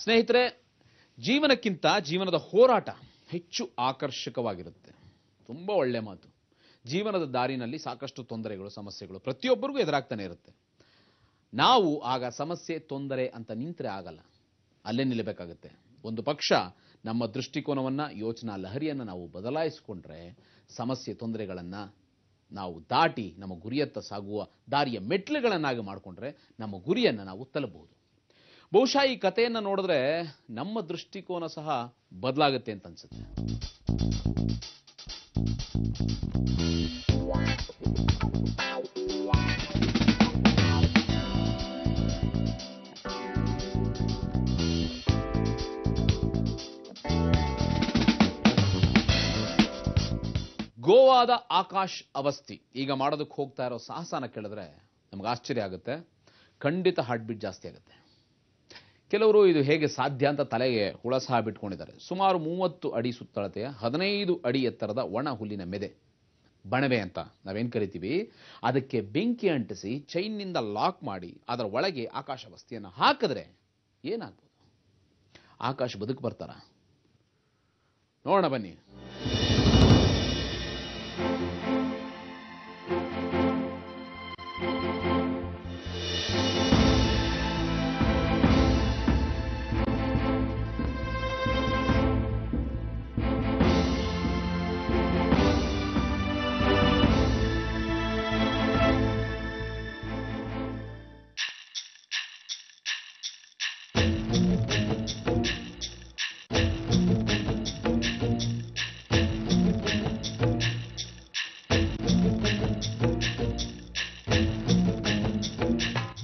ಸ್ನೇಹಿತರೆ, ಜೀವನಕ್ಕಿಂತ ಜೀವನದ ಹೋರಾಟ ಹೆಚ್ಚು ಆಕರ್ಷಕವಾಗಿರುತ್ತೆ. ತುಂಬ ಒಳ್ಳೆ ಮಾತು. ಜೀವನದ ದಾರಿನಲ್ಲಿ ಸಾಕಷ್ಟು ತೊಂದರೆಗಳು, ಸಮಸ್ಯೆಗಳು ಪ್ರತಿಯೊಬ್ಬರಿಗೂ ಎದುರಾಗ್ತಾನೆ ಇರುತ್ತೆ. ನಾವು ಆಗ ಸಮಸ್ಯೆ, ತೊಂದರೆ ಅಂತ ನಿಂತರೆ ಆಗಲ್ಲ, ಅಲ್ಲೇ ನಿಲ್ಲಬೇಕಾಗುತ್ತೆ. ಒಂದು ಪಕ್ಷ ನಮ್ಮ ದೃಷ್ಟಿಕೋನವನ್ನು, ಯೋಚನಾ ಲಹರಿಯನ್ನು ನಾವು ಬದಲಾಯಿಸಿಕೊಂಡ್ರೆ ಸಮಸ್ಯೆ, ತೊಂದರೆಗಳನ್ನು ನಾವು ದಾಟಿ ನಮ್ಮ ಗುರಿಯತ್ತ ಸಾಗುವ ದಾರಿಯ ಮೆಟ್ಲುಗಳನ್ನಾಗಿ ಮಾಡಿಕೊಂಡ್ರೆ ನಮ್ಮ ಗುರಿಯನ್ನು ನಾವು ತಲುಪಬಹುದು. ಬಹುಶಃ ಈ ಕಥೆಯನ್ನು ನೋಡಿದ್ರೆ ನಮ್ಮ ದೃಷ್ಟಿಕೋನ ಸಹ ಬದಲಾಗುತ್ತೆ ಅಂತ ಅನ್ಸುತ್ತೆ. ಗೋವಾದ ಆಕಾಶ್ ಅವಸ್ಥಿ ಈಗ ಮಾಡೋದಕ್ಕೆ ಹೋಗ್ತಾ ಇರೋ ಸಾಹಸನ ಕೇಳಿದ್ರೆ ನಮ್ಗೆ ಆಶ್ಚರ್ಯ ಆಗುತ್ತೆ. ಖಂಡಿತ ಹಾರ್ಟ್ ಬೀಟ್ ಜಾಸ್ತಿ ಆಗುತ್ತೆ. ಕೆಲವರು ಇದು ಹೇಗೆ ಸಾಧ್ಯ ಅಂತ ತಲೆಗೆ ಹುಳ ಸಹ ಬಿಟ್ಕೊಂಡಿದ್ದಾರೆ. ಸುಮಾರು 30 ಅಡಿ ಸುತ್ತಳತೆಯ 15 ಅಡಿ ಎತ್ತರದ ಒಣ ಹುಲ್ಲಿನ ಮೆದೆ, ಬಣವೆ ಅಂತ ನಾವೇನು ಕರಿತೀವಿ, ಅದಕ್ಕೆ ಬೆಂಕಿ ಅಂಟಿಸಿ ಚೈನ್ನಿಂದ ಲಾಕ್ ಮಾಡಿ ಅದರ ಒಳಗೆ ಆಕಾಶ ಅವಸ್ಥಿಯನ್ನು ಹಾಕಿದ್ರೆ ಏನಾಗ್ಬೋದು? ಆಕಾಶ್ ಬದುಕು ಬರ್ತಾರ? ನೋಡೋಣ ಬನ್ನಿ.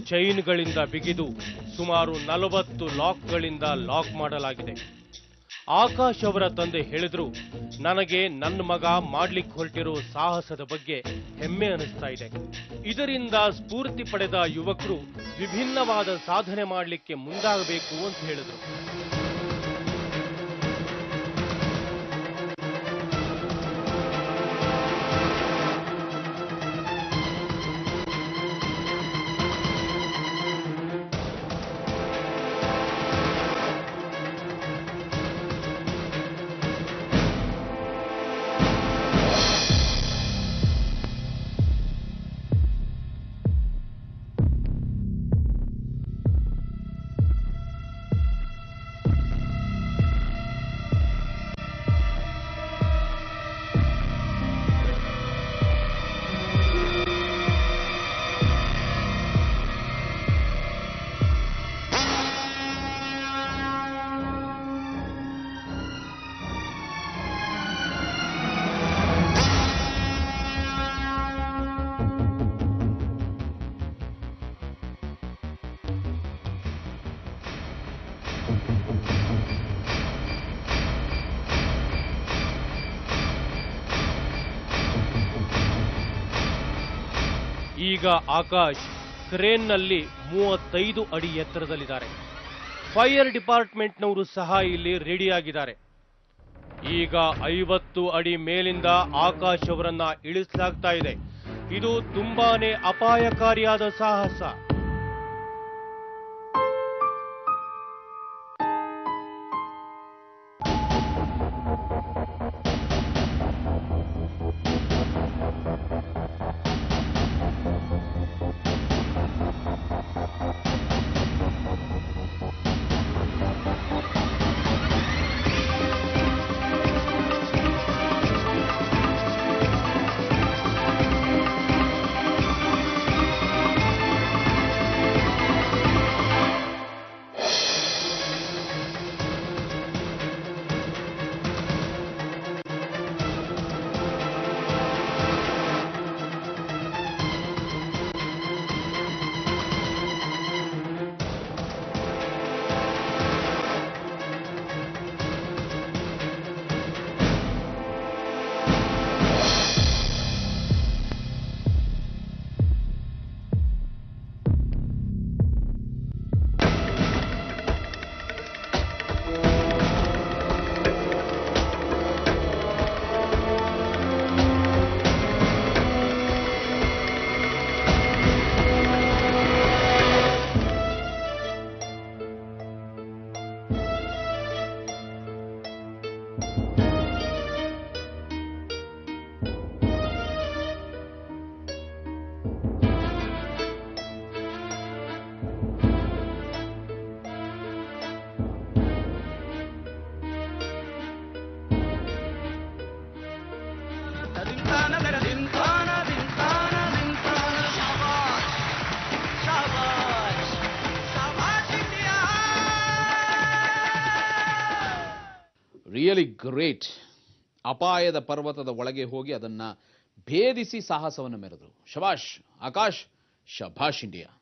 ಚೈನ್ಗಳಿಂದ ಬಿಗಿದು ಸುಮಾರು 40 ಲಾಕ್ಗಳಿಂದ ಲಾಕ್ ಮಾಡಲಾಗಿದೆ. ಆಕಾಶ್ ಅವರ ತಂದೆ ಹೇಳಿದ್ರು, ನನಗೆ ನನ್ನ ಮಗ ಮಾಡ್ಲಿಕ್ಕೆ ಹೊರಟಿರೋ ಸಾಹಸದ ಬಗ್ಗೆ ಹೆಮ್ಮೆ ಅನಿಸ್ತಾ ಇದೆ. ಇದರಿಂದ ಸ್ಫೂರ್ತಿ ಪಡೆದ ಯುವಕರು ವಿಭಿನ್ನವಾದ ಸಾಧನೆ ಮಾಡಲಿಕ್ಕೆ ಮುಂದಾಗಬೇಕು ಅಂತ ಹೇಳಿದ್ರು. ಈಗ ಆಕಾಶ್ ಕ್ರೇನ್ನಲ್ಲಿ 35 ಅಡಿ ಎತ್ತರದಲ್ಲಿದ್ದಾರೆ. ಫೈರ್ ಡಿಪಾರ್ಟ್ಮೆಂಟ್ನವರು ಸಹ ಇಲ್ಲಿ ರೆಡಿಯಾಗಿದ್ದಾರೆ. ಈಗ 50 ಅಡಿ ಮೇಲಿಂದ ಆಕಾಶ್ ಅವರನ್ನ ಇಳಿಸಲಾಗ್ತಾ ಇದೆ. ಇದು ತುಂಬಾನೇ ಅಪಾಯಕಾರಿಯಾದ ಸಾಹಸ. Really great. ಅಪಾಯದ ಪರ್ವತದ ಒಳಗೆ ಹೋಗಿ ಅದನ್ನ ಭೇದಿಸಿ ಸಾಹಸವನ್ನು ಮೆರೆದರು. ಶಭಾಷ್ ಆಕಾಶ್, ಶಭಾಷ್ ಇಂಡಿಯಾ.